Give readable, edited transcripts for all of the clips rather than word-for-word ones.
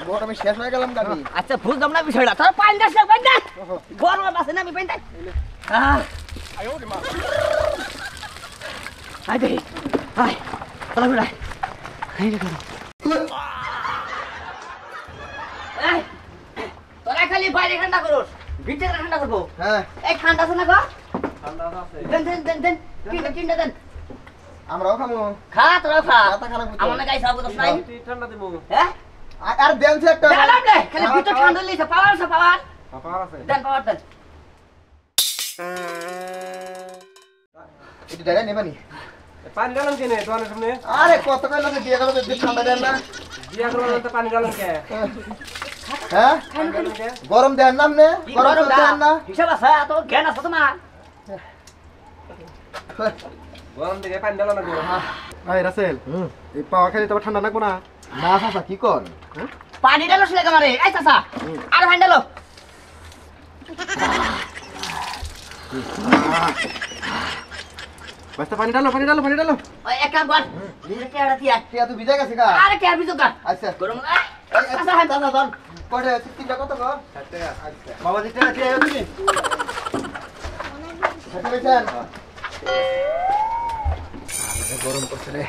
গরমে শেষ হয়ে গেলাম গাবি। আচ্ছা বুঝলাম না বিষয়টা, তোর পানি দাস না, পানি দাস। গরমে বাসে না, আমি পানি দাস। আয় দেখি, আয়, চলো বিড়াই। তোরা খালি বাইরে ঠান্ডা করোস, ভিতরে ঠান্ডা করবো। হ্যাঁ এই ঠান্ডা আছে না গো? ঠান্ডা আছে। দেন দেন দেন দেন, তিনটা দেন। আমরাও খামু। খা তোরা খা, মাথা খারাপ হইতো। আমার না গাইছ আবু দস নাই। ঠান্ডা দেবো। হ্যাঁ আর দেন সে একটা। দাঁড়াম রে, খালি ভিতর ঠান্ডা লইছে, পাওয়ার আছে পাওয়ার। পাওয়ার আছে। দেন পাওয়ার দেন। এটা ডাইরা নেবানি। পানি ডালন কেনে দোকানের সামনে? আরে কত কইলা যে দিয়ে গেল যে ঠান্ডা দেন না। বিয়া করলে তো পানি ডালন কে? হ্যাঁ গরম দেন না আপনি? গরম দেন না? হিসাব আছে তো জ্ঞান আছে তোমার। গরম দিকে পানি ডালন না গো। ভাই রাসেল এই পাওয়া খালি তো ঠান্ডা লাগবো না? না চাচা কি কর? পানি ডালো ছিলে কামারে, এই চাচা আর পানি ডালো। বাস্তা পানি ডালো পানি ডালো পানি ডালো। ওই এক কাম কর, নিজে কেড়া দিয়া। টিয়া তো ভিজে গেছে গা। আরে কেয়ার বিজু কার। আচ্ছা গরম আচ্ছা হ্যাঁ দাদা দাদা কয়টা আছে তিনটা কত গো? 60 টাকা। আচ্ছা বাবা দিতে না দিয়ে তুমি। খেতে পেছেন? গরম করছে রে।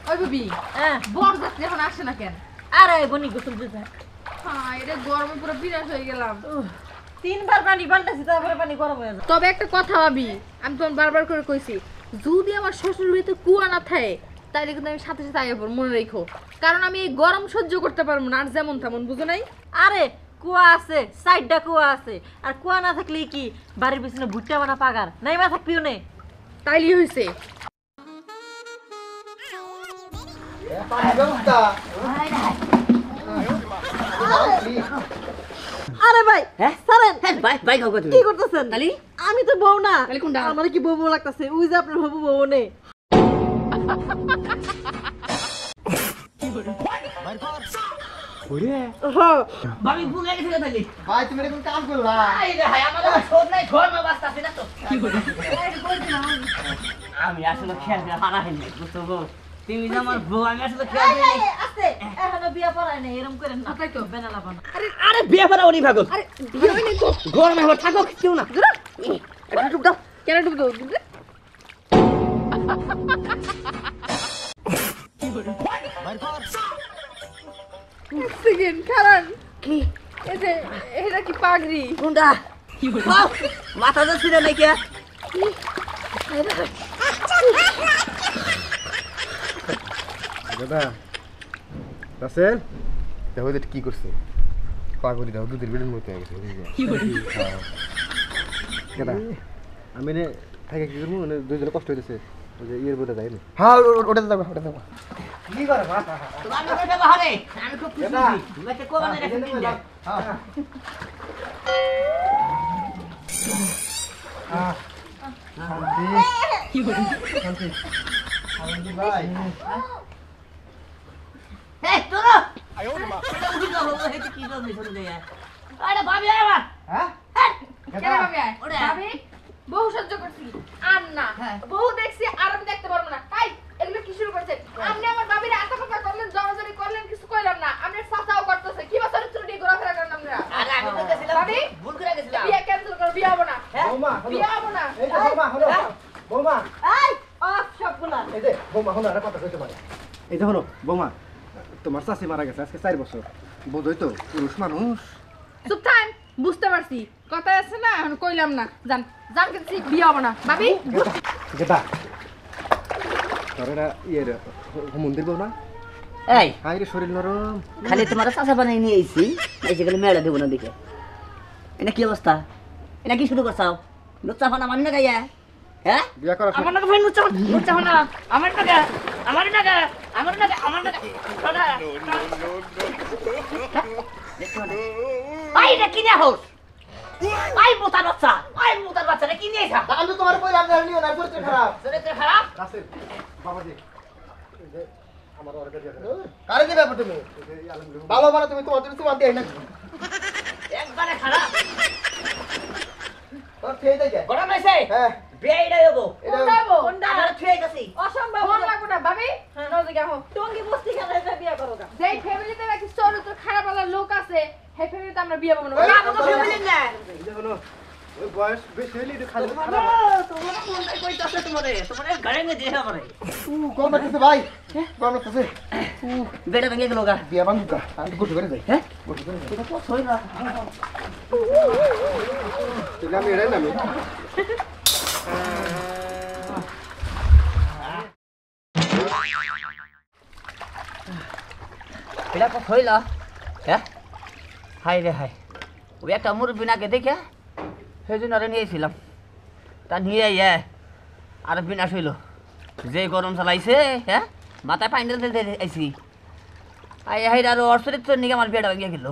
ওই বেবি হ্যাঁ বড় যাত্রী এখন আসে না কেন? আরে বনি গোসল দিতে হ্যাঁ এটা গরমে পুরো বিনাশ হয়ে গেলাম। তিনবার পানি পাল্টাছি তারপরে পানি গরম হয়ে যায়। তবে একটা কথা ভাবি, আমি তোমার বারবার করে কইছি, যদি আমার শ্বশুর বাড়িতে কুয়া না থাকে তাইলে কিন্তু আমি সাথে সাথে আগে পড়ব, মনে রেখো। কারণ আমি এই গরম সহ্য করতে পারবো না, আর যেমন তেমন, বুঝো নাই? আরে কুয়া আছে, সাইডটা কুয়া আছে, আর কুয়া না থাকলে কি বাড়ির পিছনে ভুট্টা বানা পাগার নাই মা থাকবিও নে। তাইলেই হয়েছে। পানি ব্যবস্থা। আরে ভাই হ্যাঁ সারেন হ্যাঁ ভাই ভাই খাও তুমি। কি করতেছেন? তালি আমি তো বউ না। তালি কোনটা? আমার কি বউ বউ লাগতেছে? ওই যে আপনার হবু বউ নে। ভাবি বুগে গেছে তালি। ভাই তুমি এরকম কাম করলা। আই রে ভাই আমাদের শোধ নাই, গরমে বাঁচতাছি না তো। আমি আসলে খেয়াল করে হারা হইনি, বুঝছো গো? তুমি যে আমার বউ, আমি আসলে খেয়াল করি নাই। আছে এখনো বিয়া পড়ায় নাই, এরকম করেন না। তাই তো। বেনালা বানা। আরে আরে বিয়ে করা উনি ভাগল। আরে বিয়ে হয়নি তো। গরমে হলো থাকো কেউ না। এটা টুক দাও। কেন ডুবো? সেকেন্ড কারণ কি এই যে এটা কি পাগড়ি? কোনটা? বাহ, মাথা তো ছিল নাকি? দাদা রাসেল দেখো এটা কি করছে, পাগড়ি দাও দুধের বেড়ের মতো হয়ে গেছে। কেডা আমি নে থাকে কি করবো, মানে দুইজনে কষ্ট হইতেছে, ওই যে ইয়ের বোঝা যায় না। হ্যাঁ ওটা দাও ওটা দাও। কি করে মাথা তুমি আমি ওটা বাহারে, আমি খুব খুশি। তুমি একটা কোবানে রেখে দিন দে। ভাই এই তোরা এটা উঠি দাও, এটা কি দাও মিশন দে। আরে ভাবি আবার। হ্যাঁ কেন ভাবি আয়? ওরে। ভাবি বহু সহ্য করছি আর না, হ্যাঁ। বহু দেখছি আর আমি দেখতে পারবো না। তাই এগুলো কি শুরু করছেন? আপনি আমার ভাবির এত কথা করলেন, জড়াজড়ি করলেন, কিছু কইলাম না। আপনি সাসাও করতেছে কি বছর চুরি ঘোরাফেরা করেন আপনারা? আরে আমি তো গেছিলাম, ভাবি? ভুল করে গেছিলাম। বিয়ে ক্যান্সেল করো, বিয়ে হবে না। বৌমা হলো বিয়ে হবে না। এই যে বৌমা হলো বৌমা এই অফ সবগুলা। এই যে বৌমা হলো একটা কথা কইতে পারে। এই যে হলো বৌমা তোমার চাষি মারা গেছে আজকে 4 বছর, বোধহয় তো পুরুষ মানুষ। চুপ থাক, বুঝতে পারছি। কথা আছে না, এখন কইলাম না। জান জান কিন্তু বিয়ে হবে না। ভাবি যেটা তোর এটা ইয়ের মন্দির বউ না? এই হাই রে শরীর নরম। খালি তোমার চাচা বানাই নিয়ে আইছি, এই যে খালি মেলা দেব না দেখে। এটা কি অবস্থা? এটা কি শুরু করছাও? লুচ্চা ফানা মানি না গাইয়া? হ্যাঁ? বিয়া করার আমার নাকি ভাই লুচ্চা ফানা, আমার নাকি, আমার নাকি, আমার নাকি, আমার নাকি। ভাই এটা কি নিয়ে হোস? ভাই মোতার বাচ্চা, ভাই মোতার বাচ্চা, এটা কি নিয়ে যা? আমি তো তোমার কইলাম না নিও না, পরিচয় খারাপ। চরিত্র খারাপ? রাসেল বাবাজি এই যে আমার অর্ডার দিয়ে দেন। কারে দিবে আপনি তুমি? ভালো বানা তুমি, তোমার জন্য তোমার দেই না। একবারে খারাপ। তোর খেয়ে দেই কে? গরম হইছে? হ্যাঁ বিয়ে এটা হবো। এটা কোনটা হবো? আমার ছুঁয়ে গেছি। অসম্ভব। ফোন লাগবে না, ভাবি নাও দিকে আহো টঙ্গি বস্তি কেন এটা বিয়া করো গা যেই ফ্যামিলিতে নাকি চরিত্র খারাপ আলার লোক আছে সেই ফ্যামিলিতে আমরা বিয়ে পাবো না ওই আমাকে ফ্যামিলি না এই যে হলো ওই বয়স বেশি হইলে একটু খারাপ খারাপ তোমার কোনটাই কইতাছে তোমারে গাড়ি নিয়ে দিয়ে করে গরম লাগতেছে ভাই গরম লাগতেছে বেটা ভেঙে গেল গা বিয়া বান্ধব আমি গোসল করে যাই হ্যাঁ গোসল করে যাই এটা তো ছই না তাহলে আমি এড়াই নামি এটা তো ছই না হ্যাঁ হাই রে হাই ওই একটা মুরব্বি নাকে দেখে সেই জন্য আরে নিয়েছিলাম তা নিয়ে আইয়া আর বিনাশ হইল যে গরম চালাইছে হ্যাঁ মাথায় পানি ঢেলতে আইছি আই হাই আর অর্থরিত নিকে আমার বিয়েটা ভেঙে গেল